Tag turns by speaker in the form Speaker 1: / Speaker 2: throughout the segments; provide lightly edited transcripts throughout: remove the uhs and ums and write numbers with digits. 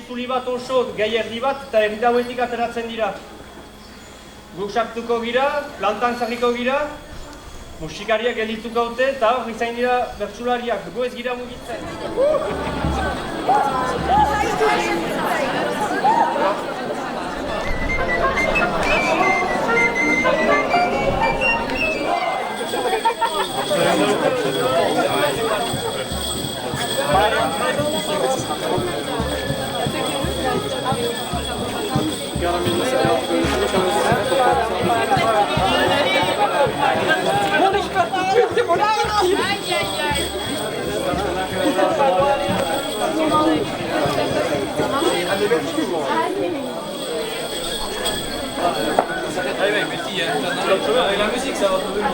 Speaker 1: itzuli bat oso, gai erdi bat, eta erdi hauetik ateratzen dira. Guk sartuko gira, lantan zarriko gira, musikariak geldituko haute, eta hor izain dira bertsulariak, gu ez gira mugitzen.
Speaker 2: Allez, mais si, avec la musique, ça va trouver le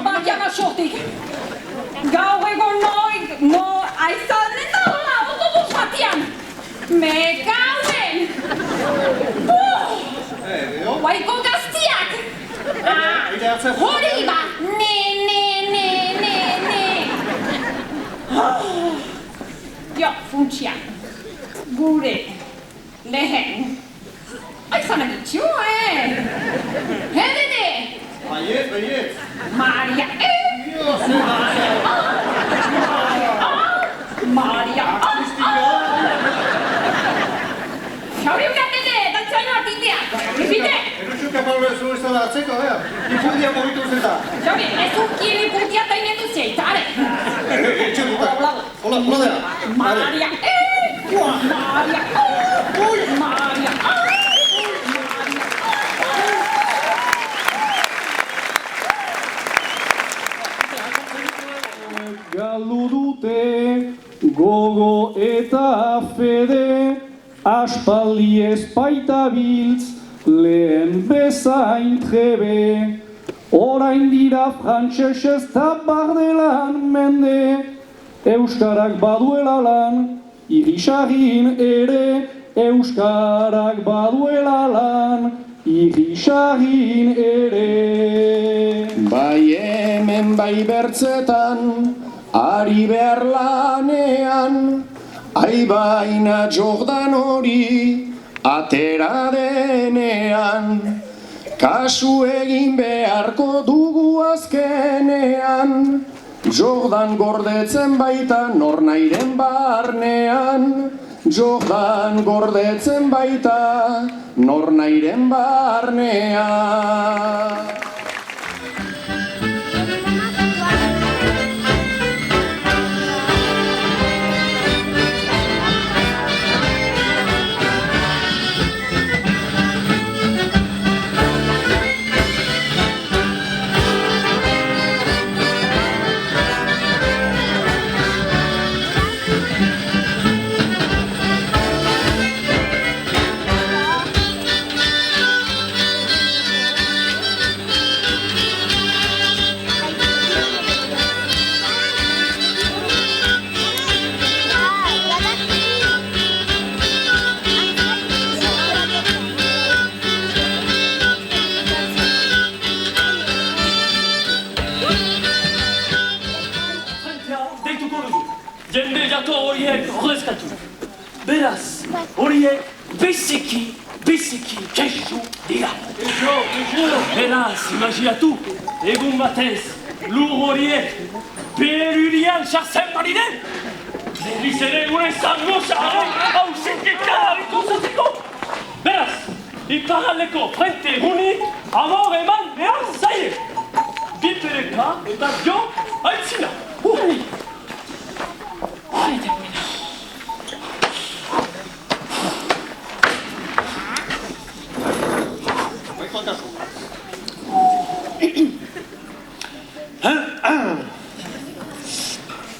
Speaker 3: Bakiana sortik! Gaur egon no aizan eta hola autobus batian! Mekauen! Guaiko gaztiak! Hori ba! Ne! Jo, funtsian! Gure! Lehen! Aizan agitxu, Hedede!
Speaker 4: Baiet!
Speaker 3: Maria! Maria! Xauri ugatete, dantzaino artitea! Bifite!
Speaker 4: Eruxu kapalue zu ez da atzeko, ipudia mogitu zeta.
Speaker 3: Xauri, ez uki ipudia tainetu zeitare!
Speaker 4: Etxeruta! Hola dela!
Speaker 3: Maria! Maria! Maria!
Speaker 5: Galdu dute gogo eta fede, aspaldi espaita biltz lehen bezain trebe. Orain dira frantsesez eta bardelan mende, euskarak baduela lan, irisagin ere, euskarak baduela lan, irisagin ere.
Speaker 6: Bai hemen bai bertzetan, ari behar lanean, aibaina Jordan hori, atera denean. Kasu egin beharko dugu azkenean, Jordan gordetzen baita nor nahiren barnean. Jordan gordetzen baita nor nahiren barnean.
Speaker 7: Beraz, horiek biziki kexu dira. Beraz, imaginatu, egun batez, lur horiek Perurian sartzen marinen! Berriz ere gure zango zaharren hauseketan gozatzeko! Beraz, iparaldeko frente egunik amor eman behar zaie! Bipereka eta jo aitzina!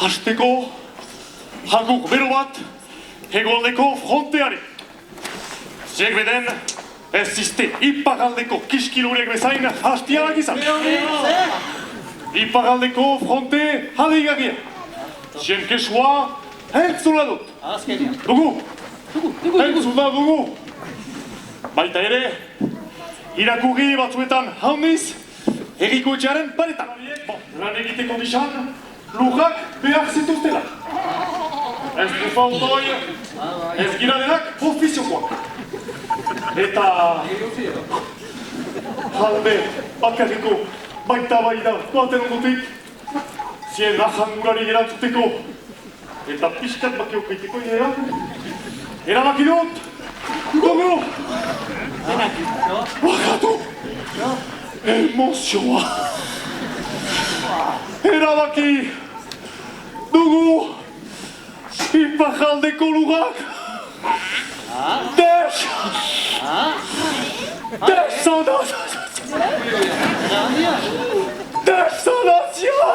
Speaker 8: Hasteko, haguk bero bat, hegoaldeko fronteari. Ziek beden, ez ziste iparaldeko kiskilurek bezain hastianak izan. Iparaldeko fronte jadeigarria. Zien kesua, entzuna dut. Dugu, entzuna dugu. Baita ere, irakurri batzuetan handiz, herriko etxearen paretan. Lan egiteko bisan, lujak behar zituztela. Ez dufa ondoi, ez gira denak ofiziokoak. Eta jalde bakarriko baita baten ondotik, zien ahangurari gerantzuteko eta pixkat bakiok egiteko idea. Erabaki dut, dugu! Bakatu! Emozioa! Erabaki dugu iparaldeko lugak desanazioa!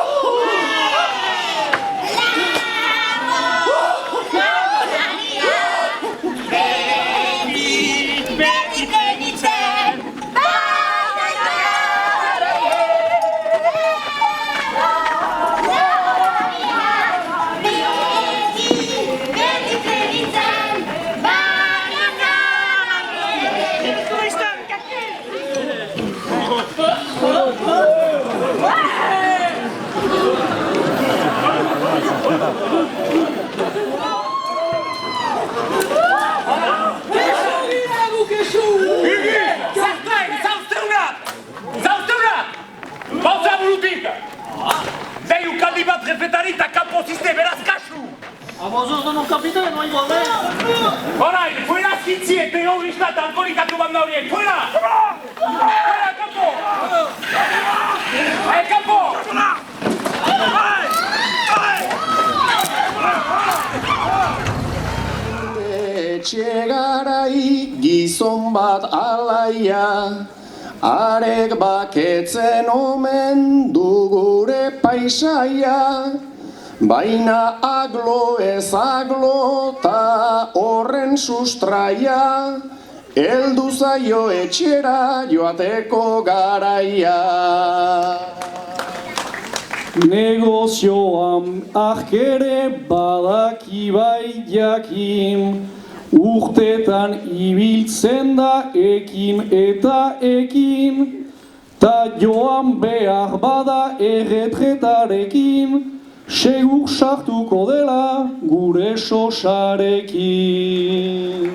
Speaker 7: Orai, fuera zitzi terrorista eta alkoholikatu banda horiek, fuera! Fuera, kampo! Kampo!
Speaker 6: Etxegarai gizon bat alaia, arek baketzen omen du gure paisaia. Baina aglo ez aglo ta horren sustraia, heldu zaio etxera joateko garaia.
Speaker 5: Negozioan ahkere badaki bai jakin, urtetan ibiltzen da ekin eta ekin, ta joan behar bada erretretarekin, segur sartuko dela gure sosarekin.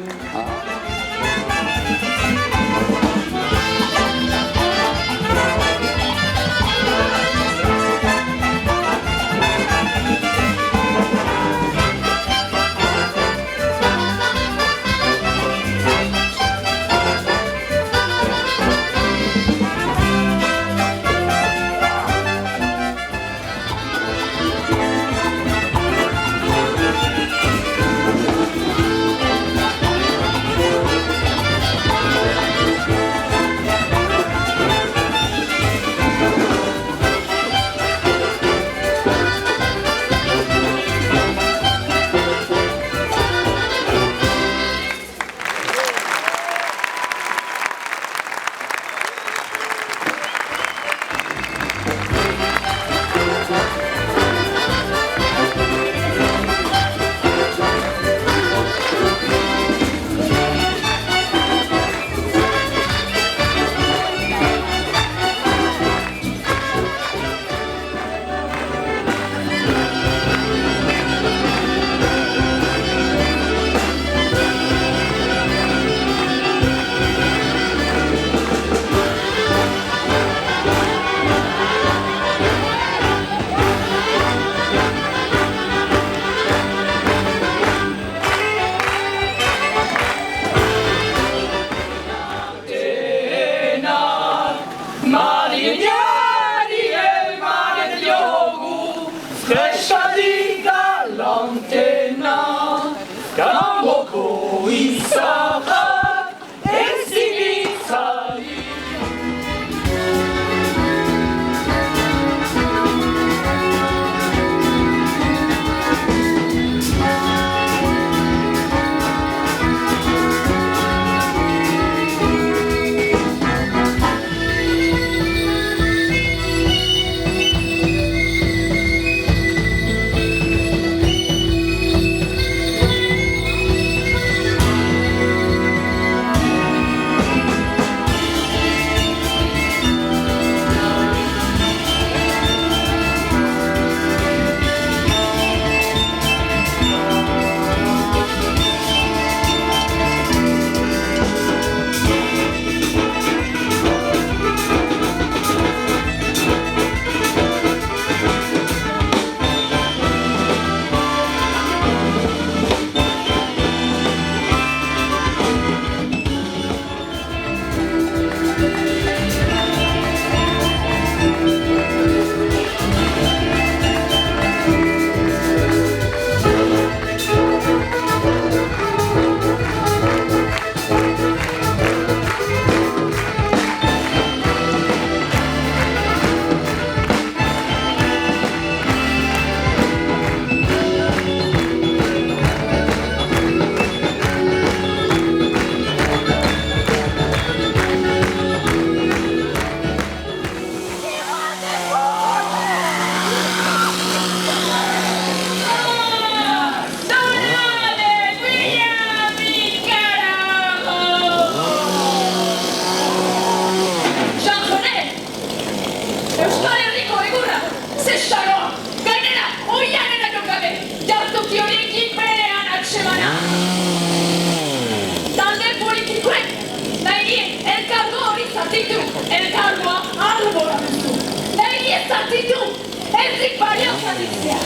Speaker 3: Nik balio zaditzea!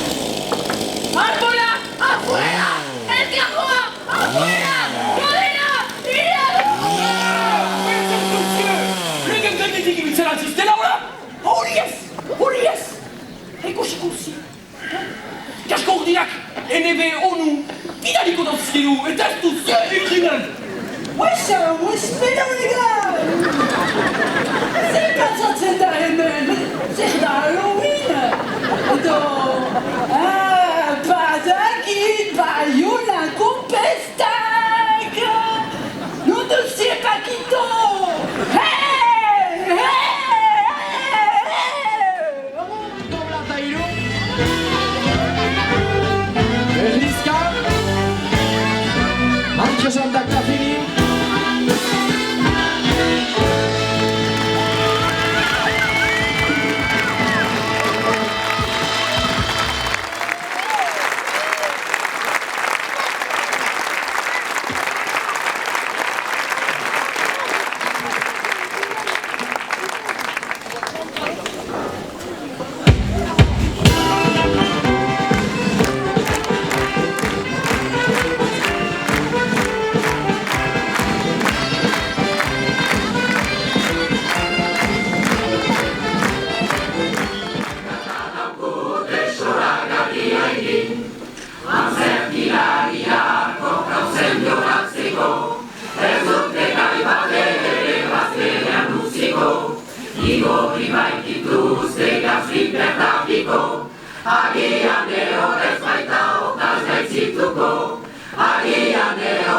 Speaker 3: Arbola, afuera! Elkargoa, afuera! Godena, iriago!
Speaker 7: Legen gainetik ibiltzen altziztela, hola? Hori ez! Ikusi kursi. Kasko urdinak, NB ONU, bidaliko dauzkenu, eta ez duz eginen!
Speaker 3: Wexa, espera legal! Zer patzatzen da hemen? Zer da Halloween? Edo... badakit Baionako pestak! Non duzie pakito!
Speaker 5: Erdizka, Antxo Santa Kafini.
Speaker 9: Igor ibaikituzte gazrik bertapiko, agian ero ez baita okaz gaitzituko, agian ero